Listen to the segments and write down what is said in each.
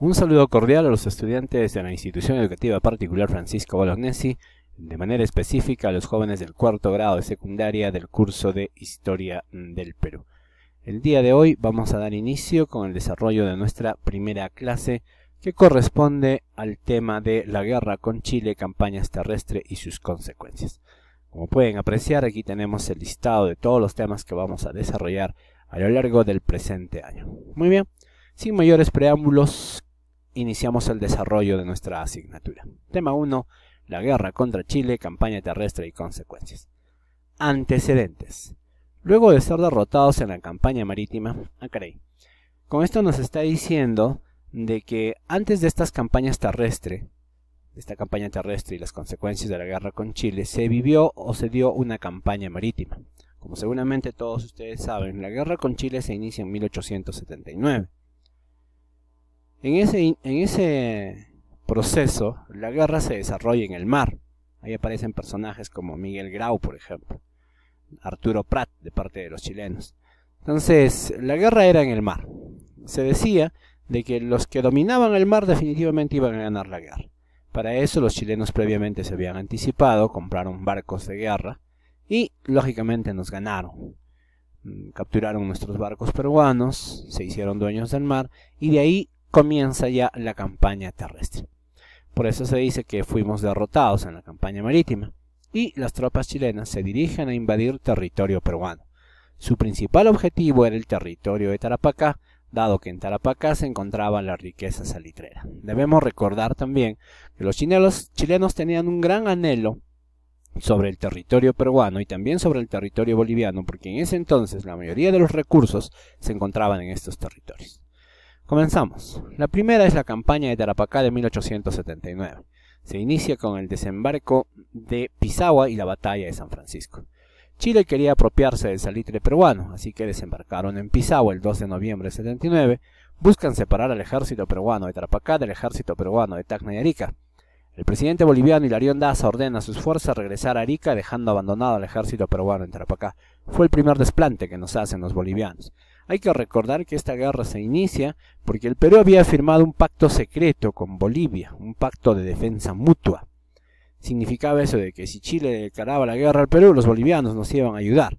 Un saludo cordial a los estudiantes de la institución educativa particular Francisco Bolognesi, de manera específica a los jóvenes del cuarto grado de secundaria del curso de Historia del Perú. El día de hoy vamos a dar inicio con el desarrollo de nuestra primera clase, que corresponde al tema de la guerra con Chile, campañas terrestres y sus consecuencias. Como pueden apreciar, aquí tenemos el listado de todos los temas que vamos a desarrollar a lo largo del presente año. Muy bien, sin mayores preámbulos, iniciamos el desarrollo de nuestra asignatura. Tema 1. La guerra contra Chile, campaña terrestre y consecuencias. Antecedentes. Luego de ser derrotados en la campaña marítima, con esto nos está diciendo de que antes de estas campañas terrestres, esta campaña terrestre y las consecuencias de la guerra con Chile, se vivió o se dio una campaña marítima. Como seguramente todos ustedes saben, la guerra con Chile se inicia en 1879. En ese proceso, la guerra se desarrolla en el mar. Ahí aparecen personajes como Miguel Grau, por ejemplo, Arturo Prat, de parte de los chilenos. Entonces, la guerra era en el mar. Se decía de que los que dominaban el mar definitivamente iban a ganar la guerra. Para eso los chilenos previamente se habían anticipado, compraron barcos de guerra y lógicamente nos ganaron. Capturaron nuestros barcos peruanos, se hicieron dueños del mar y de ahí comienza ya la campaña terrestre. Por eso se dice que fuimos derrotados en la campaña marítima y las tropas chilenas se dirigen a invadir territorio peruano. Su principal objetivo era el territorio de Tarapacá, dado que en Tarapacá se encontraba la riqueza salitrera. Debemos recordar también que los chilenos tenían un gran anhelo sobre el territorio peruano y también sobre el territorio boliviano, porque en ese entonces la mayoría de los recursos se encontraban en estos territorios. Comenzamos. La primera es la campaña de Tarapacá de 1879. Se inicia con el desembarco de Pisagua y la batalla de San Francisco. Chile quería apropiarse del salitre peruano, así que desembarcaron en Pisagua el 2 de noviembre de 79. Buscan separar al ejército peruano de Tarapacá del ejército peruano de Tacna y Arica. El presidente boliviano Hilarión Daza ordena a sus fuerzas regresar a Arica, dejando abandonado al ejército peruano en Tarapacá. Fue el primer desplante que nos hacen los bolivianos. Hay que recordar que esta guerra se inicia porque el Perú había firmado un pacto secreto con Bolivia, un pacto de defensa mutua. Significaba eso de que si Chile le declaraba la guerra al Perú, los bolivianos nos iban a ayudar.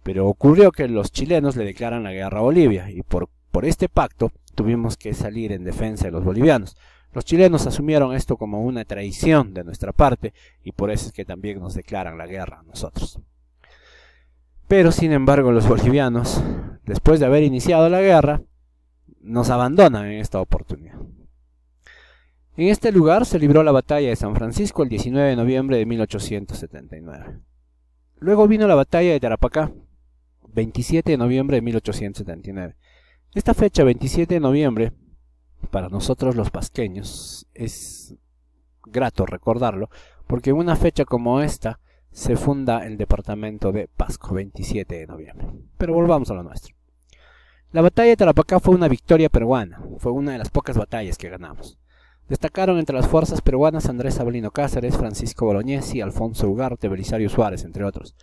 Pero ocurrió que los chilenos le declaran la guerra a Bolivia y por este pacto tuvimos que salir en defensa de los bolivianos. Los chilenos asumieron esto como una traición de nuestra parte y por eso es que también nos declaran la guerra a nosotros. Pero sin embargo los bolivianos, después de haber iniciado la guerra, nos abandonan en esta oportunidad. En este lugar se libró la batalla de San Francisco el 19 de noviembre de 1879. Luego vino la batalla de Tarapacá, 27 de noviembre de 1879. Esta fecha, 27 de noviembre, para nosotros los pasqueños, es grato recordarlo, porque en una fecha como esta se funda el departamento de Pasco, 27 de noviembre. Pero volvamos a lo nuestro. La batalla de Tarapacá fue una victoria peruana, fue una de las pocas batallas que ganamos. Destacaron entre las fuerzas peruanas Andrés Avelino Cáceres, Francisco Bolognesi, Alfonso Ugarte, Belisario Suárez, entre otros.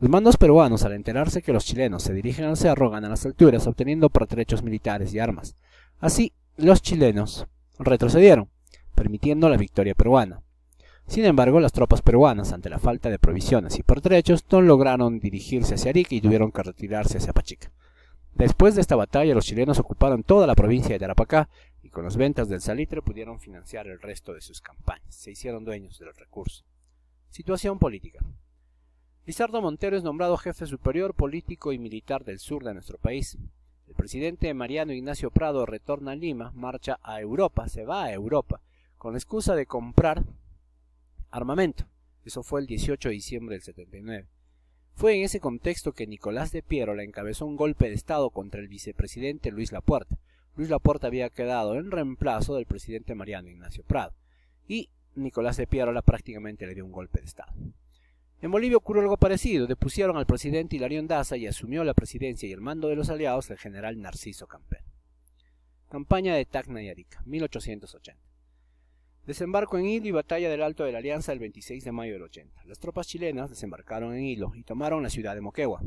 Los mandos peruanos, al enterarse que los chilenos se dirigen al cerro, ganan las alturas, obteniendo pertrechos militares y armas. Así, los chilenos retrocedieron, permitiendo la victoria peruana. Sin embargo, las tropas peruanas, ante la falta de provisiones y pertrechos, no lograron dirigirse hacia Arica y tuvieron que retirarse hacia Pachica. Después de esta batalla, los chilenos ocuparon toda la provincia de Tarapacá y con las ventas del salitre pudieron financiar el resto de sus campañas. Se hicieron dueños del recurso. Situación política. Lizardo Montero es nombrado jefe superior político y militar del sur de nuestro país. El presidente Mariano Ignacio Prado retorna a Lima, marcha a Europa, se va a Europa, con la excusa de comprar armamento. Eso fue el 18 de diciembre del 79. Fue en ese contexto que Nicolás de Piérola encabezó un golpe de estado contra el vicepresidente Luis Lapuerta. Luis Lapuerta había quedado en reemplazo del presidente Mariano Ignacio Prado y Nicolás de Piérola prácticamente le dio un golpe de estado. En Bolivia ocurrió algo parecido, depusieron al presidente Hilarión Daza y asumió la presidencia y el mando de los aliados el general Narciso Campero. Campaña de Tacna y Arica, 1880. Desembarco en Hilo y batalla del Alto de la Alianza el 26 de mayo del 80. Las tropas chilenas desembarcaron en Hilo y tomaron la ciudad de Moquegua.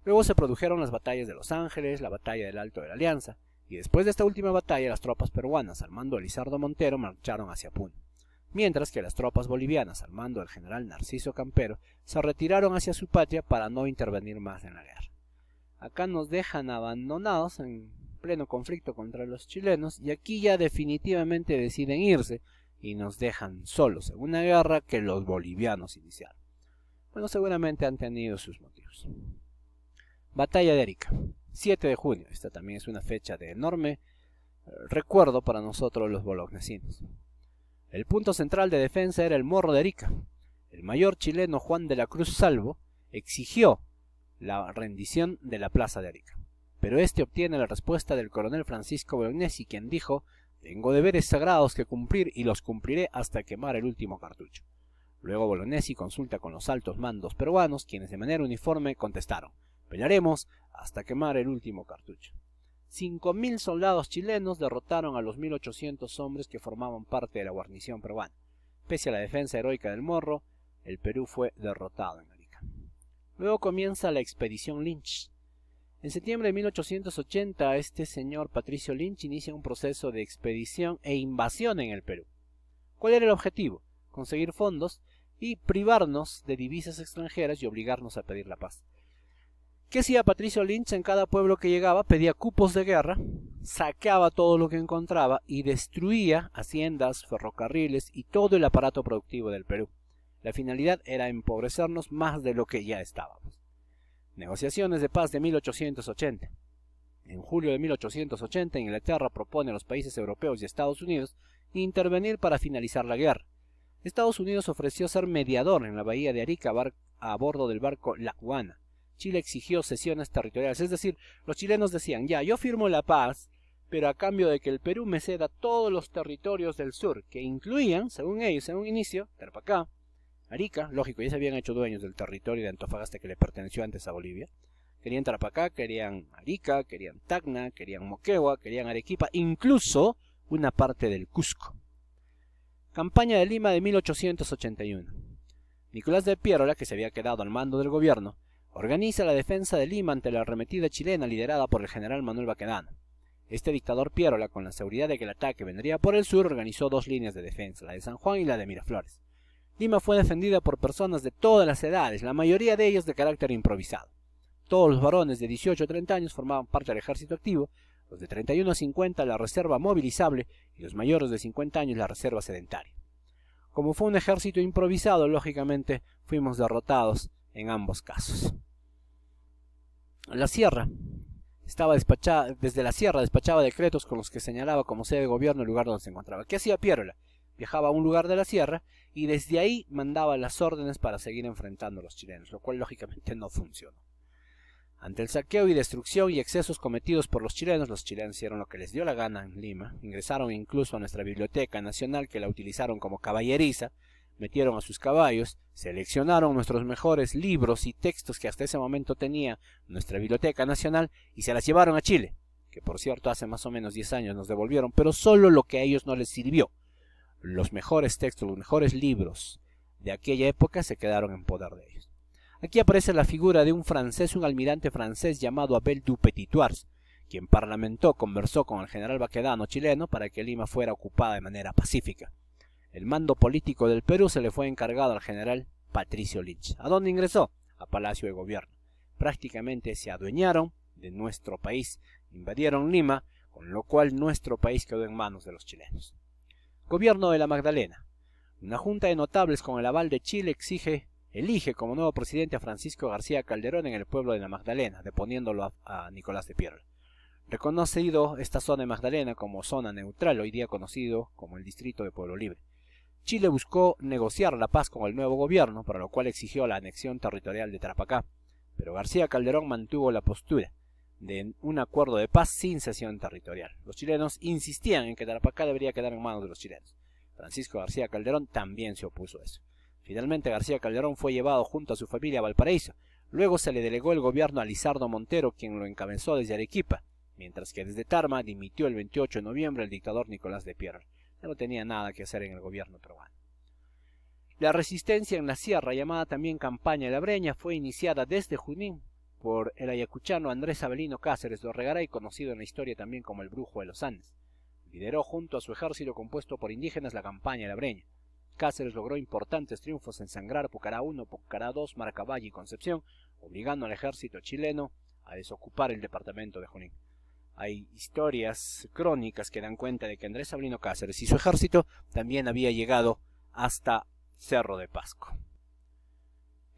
Luego se produjeron las batallas de Los Ángeles, la batalla del Alto de la Alianza. y después de esta última batalla las tropas peruanas al mando de Lizardo Montero marcharon hacia Puno, mientras que las tropas bolivianas al mando del general Narciso Campero se retiraron hacia su patria para no intervenir más en la guerra. Acá nos dejan abandonados en pleno conflicto contra los chilenos y aquí ya definitivamente deciden irse y nos dejan solos en una guerra que los bolivianos iniciaron. Bueno, seguramente han tenido sus motivos. Batalla de Arica, 7 de junio. Esta también es una fecha de enorme recuerdo para nosotros los bolognesinos. El punto central de defensa era el Morro de Arica. El mayor chileno Juan de la Cruz Salvo exigió la rendición de la plaza de Arica, pero este obtiene la respuesta del coronel Francisco Bolognesi, quien dijo: tengo deberes sagrados que cumplir y los cumpliré hasta quemar el último cartucho. Luego Bolognesi consulta con los altos mandos peruanos, quienes de manera uniforme contestaron: pelearemos hasta quemar el último cartucho. 5.000 soldados chilenos derrotaron a los 1.800 hombres que formaban parte de la guarnición peruana. Pese a la defensa heroica del Morro, el Perú fue derrotado en Arica. Luego comienza la expedición Lynch. En septiembre de 1880, este señor Patricio Lynch inicia un proceso de expedición e invasión en el Perú. ¿Cuál era el objetivo? Conseguir fondos y privarnos de divisas extranjeras y obligarnos a pedir la paz. ¿Qué hacía Patricio Lynch en cada pueblo que llegaba? Pedía cupos de guerra, saqueaba todo lo que encontraba y destruía haciendas, ferrocarriles y todo el aparato productivo del Perú. La finalidad era empobrecernos más de lo que ya estábamos. Negociaciones de paz de 1880. En julio de 1880, Inglaterra propone a los países europeos y Estados Unidos intervenir para finalizar la guerra. Estados Unidos ofreció ser mediador en la bahía de Arica a bordo del barco La Juana. Chile exigió cesiones territoriales, es decir, los chilenos decían: ya, yo firmo la paz, pero a cambio de que el Perú me ceda todos los territorios del sur, que incluían, según ellos, en un inicio, Tarapacá, Arica, lógico, ya se habían hecho dueños del territorio de Antofagasta que le perteneció antes a Bolivia. Querían Tarapacá, querían Arica, querían Tacna, querían Moquegua, querían Arequipa, incluso una parte del Cusco. Campaña de Lima de 1881. Nicolás de Piérola, que se había quedado al mando del gobierno, organiza la defensa de Lima ante la arremetida chilena liderada por el general Manuel Baquedano. Este dictador Piérola, con la seguridad de que el ataque vendría por el sur, organizó dos líneas de defensa, la de San Juan y la de Miraflores. Lima fue defendida por personas de todas las edades, la mayoría de ellos de carácter improvisado. Todos los varones de 18 a 30 años formaban parte del ejército activo, los de 31 a 50 la reserva movilizable y los mayores de 50 años la reserva sedentaria. Como fue un ejército improvisado, lógicamente fuimos derrotados en ambos casos. La sierra estaba despachada, desde la sierra despachaba decretos con los que señalaba como sede de gobierno el lugar donde se encontraba. ¿Qué hacía Piérola? Viajaba a un lugar de la sierra y desde ahí mandaba las órdenes para seguir enfrentando a los chilenos, lo cual lógicamente no funcionó. Ante el saqueo y destrucción y excesos cometidos por los chilenos hicieron lo que les dio la gana en Lima, ingresaron incluso a nuestra Biblioteca Nacional, que la utilizaron como caballeriza, metieron a sus caballos, seleccionaron nuestros mejores libros y textos que hasta ese momento tenía nuestra Biblioteca Nacional y se las llevaron a Chile, que por cierto hace más o menos 10 años nos devolvieron, pero solo lo que a ellos no les sirvió. Los mejores textos, los mejores libros de aquella época se quedaron en poder de ellos. Aquí aparece la figura de un francés, un almirante francés llamado Abel du Petit-Thouars, quien conversó con el general Baquedano chileno para que Lima fuera ocupada de manera pacífica. El mando político del Perú se le fue encargado al general Patricio Lynch. ¿A dónde ingresó? A Palacio de Gobierno. Prácticamente se adueñaron de nuestro país, invadieron Lima, con lo cual nuestro país quedó en manos de los chilenos. Gobierno de la Magdalena. Una junta de notables con el aval de Chile elige como nuevo presidente a Francisco García Calderón en el pueblo de la Magdalena, deponiéndolo a Nicolás de Piérola. Reconocido esta zona de Magdalena como zona neutral, hoy día conocido como el Distrito de Pueblo Libre. Chile buscó negociar la paz con el nuevo gobierno, para lo cual exigió la anexión territorial de Tarapacá, pero García Calderón mantuvo la postura de un acuerdo de paz sin cesión territorial. Los chilenos insistían en que Tarapacá debería quedar en manos de los chilenos. Francisco García Calderón también se opuso a eso. Finalmente García Calderón fue llevado junto a su familia a Valparaíso. Luego se le delegó el gobierno a Lizardo Montero, quien lo encabezó desde Arequipa, mientras que desde Tarma dimitió el 28 de noviembre el dictador Nicolás de Piérola. Ya no tenía nada que hacer en el gobierno peruano. La resistencia en la sierra, llamada también Campaña de la Breña, fue iniciada desde Junín por el ayacuchano Andrés Avelino Cáceres Dorregaray, conocido en la historia también como el Brujo de los Andes. Lideró junto a su ejército compuesto por indígenas la campaña de la Breña. Cáceres logró importantes triunfos en Sangrar, Pucará I, Pucará II, Maracavalle y Concepción, obligando al ejército chileno a desocupar el departamento de Junín. Hay historias crónicas que dan cuenta de que Andrés Avelino Cáceres y su ejército también había llegado hasta Cerro de Pasco.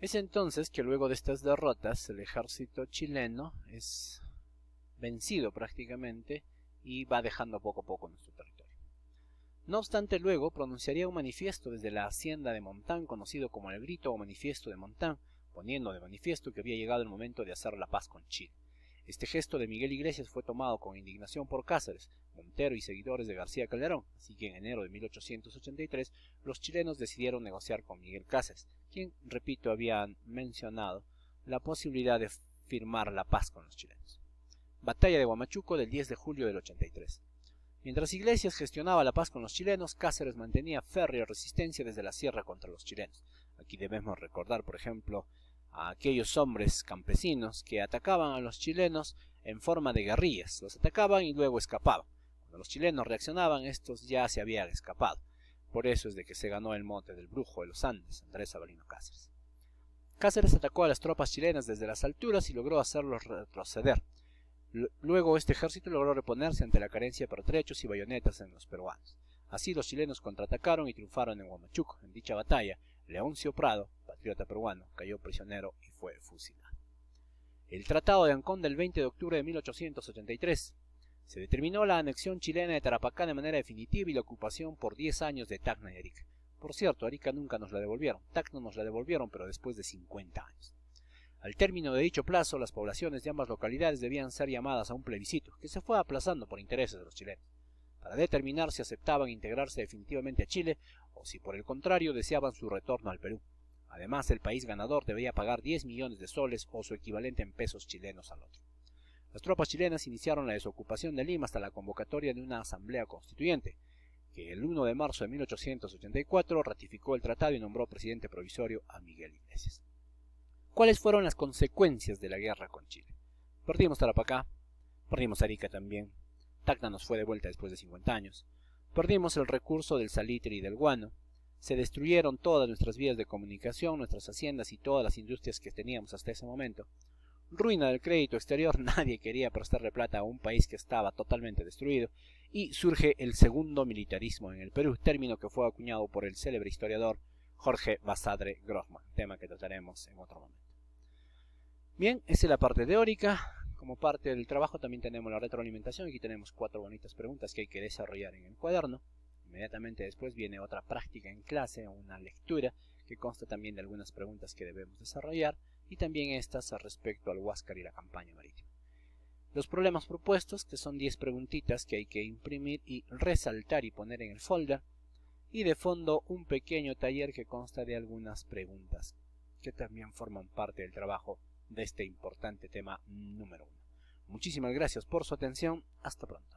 Es entonces que luego de estas derrotas el ejército chileno es vencido prácticamente y va dejando poco a poco nuestro territorio. No obstante, luego pronunciaría un manifiesto desde la hacienda de Montán, conocido como el Grito o Manifiesto de Montán, poniendo de manifiesto que había llegado el momento de hacer la paz con Chile. Este gesto de Miguel Iglesias fue tomado con indignación por Cáceres, Montero y seguidores de García Calderón, así que en enero de 1883 los chilenos decidieron negociar con Miguel Cáceres, quien, repito, había mencionado la posibilidad de firmar la paz con los chilenos. Batalla de Huamachuco del 10 de julio del 83. Mientras Iglesias gestionaba la paz con los chilenos, Cáceres mantenía férrea resistencia desde la sierra contra los chilenos. Aquí debemos recordar, por ejemplo, a aquellos hombres campesinos que atacaban a los chilenos en forma de guerrillas. Los atacaban y luego escapaban. Cuando los chilenos reaccionaban, estos ya se habían escapado. Por eso es de que se ganó el mote del Brujo de los Andes, Andrés Avelino Cáceres. Cáceres atacó a las tropas chilenas desde las alturas y logró hacerlos retroceder. Luego este ejército logró reponerse ante la carencia de pertrechos y bayonetas en los peruanos. Así los chilenos contraatacaron y triunfaron en Huamachuco. En dicha batalla, Leoncio Prado, patriota peruano, cayó prisionero y fue fusilado. El Tratado de Ancón del 20 de octubre de 1883. Se determinó la anexión chilena de Tarapacá de manera definitiva y la ocupación por 10 años de Tacna y Arica. Por cierto, Arica nunca nos la devolvieron. Tacna nos la devolvieron, pero después de 50 años. Al término de dicho plazo, las poblaciones de ambas localidades debían ser llamadas a un plebiscito, que se fue aplazando por intereses de los chilenos, para determinar si aceptaban integrarse definitivamente a Chile o si por el contrario deseaban su retorno al Perú. Además, el país ganador debía pagar 10 millones de soles o su equivalente en pesos chilenos al otro. Las tropas chilenas iniciaron la desocupación de Lima hasta la convocatoria de una asamblea constituyente, que el 1 de marzo de 1884 ratificó el tratado y nombró presidente provisorio a Miguel Iglesias. ¿Cuáles fueron las consecuencias de la guerra con Chile? Perdimos Tarapacá, perdimos Arica también, Tacna nos fue de vuelta después de 50 años, perdimos el recurso del salitre y del guano, se destruyeron todas nuestras vías de comunicación, nuestras haciendas y todas las industrias que teníamos hasta ese momento, ruina del crédito exterior, nadie quería prestarle plata a un país que estaba totalmente destruido, y surge el segundo militarismo en el Perú, término que fue acuñado por el célebre historiador Jorge Basadre Grossman, tema que trataremos en otro momento. Bien, esa es la parte teórica. Como parte del trabajo también tenemos la retroalimentación. Aquí tenemos 4 bonitas preguntas que hay que desarrollar en el cuaderno. Inmediatamente después viene otra práctica en clase, una lectura que consta también de algunas preguntas que debemos desarrollar y también estas respecto al Huáscar y la campaña marítima. Los problemas propuestos, que son 10 preguntitas que hay que imprimir y resaltar y poner en el folder. Y de fondo un pequeño taller que consta de algunas preguntas que también forman parte del trabajo de este importante tema número 1. Muchísimas gracias por su atención. Hasta pronto.